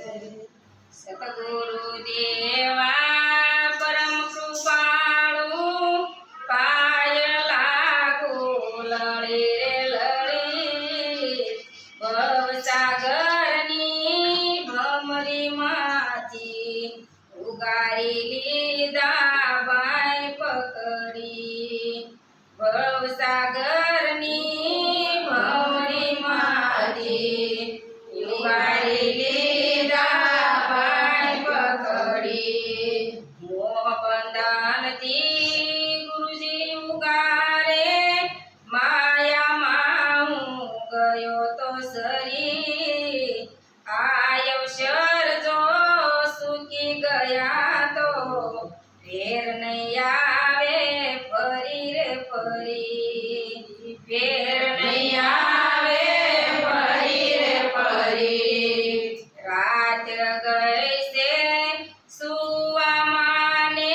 સતગુરુ દેવા પરમ કૃપાળુ પાય લાગુ લળી રે લળી ભવસાગરની ભમરી માંથી ઉગારી લીધા બાઈ પકડી ભવસાગરની ભમરી માંથી ઉગારી લીધા બાઈ પકડી મોહ બંધનથી ગુરુજી ઉગારે માયામાં હું ગયો તો સરી આ અવસર જો સૂકી ગયા તો ફેર નહીં આવે ફરી રે ફરી ફેર નહીં આવે ફરી રે ફરી રાત ગઈ છે સુવા માને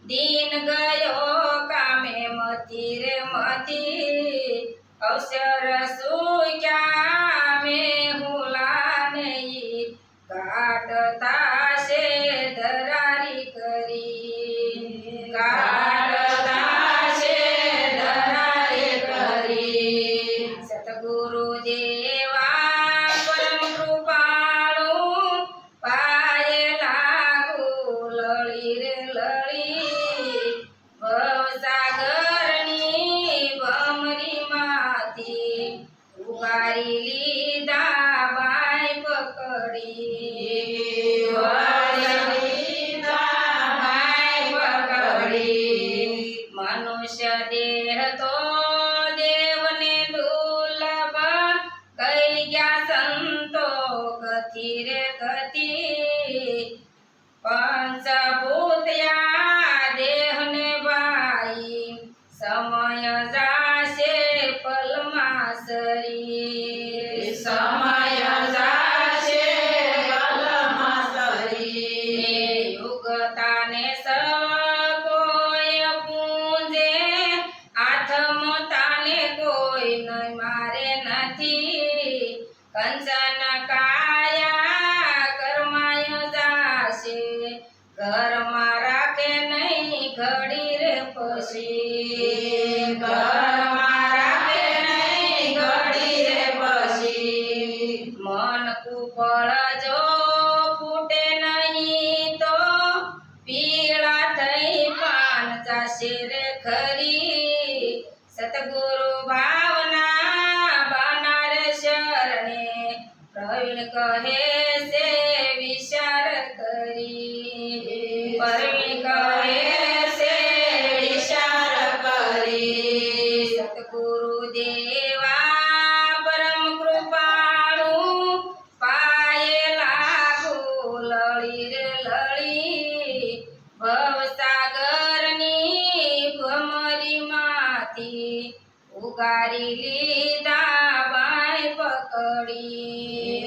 દિન ગયો કામે મતી રે મતી અવસર સુક્યા મેં હુલાને કાઢતા છે ધરારી કરી કાઢતા છે ધરારી કરી સતગુરુ દેવા પરમ કૃપાળુ પાયે લાગુ લળી રે લળી ભવસાગરની ભમરી માંથી ઉગારી લીધા બાઈ પકડી મનુષ્ય દેહ તો દેવને દુર્લભ કઈ ગયા સંતો કથી રે કથી પંચભૂતયા દેહને ભાઈ સમય જાશે પલમાં સરી સમય જાશે પલમાં સરી યુગતાને કોઈ પૂંજે આત્મતાને કોઈ નહીં મારે નથી કંચન કાયા કર્માય જાશે ઘરમાં રાખે નહીં ઘડી રે પછી ઘરમાં રાખે નહીં ઘડી રે પછી મન કુપળ જો ફૂટે નહીં તો પીળા થઈ પાન જાશે રે ખરી સતગુરુ ભાવના બાનાર શરણે પ્રવીણ કહે છે વિચાર કરી પ્રવીણ કહે છે વિચાર કરી સતગુરુ દેવા પરમ કૃપાળુ પાયે લાગુ લળી રે લળી ભવસાગરની ભમરી માંથી ઉગારી લીધા બાઈ પકડી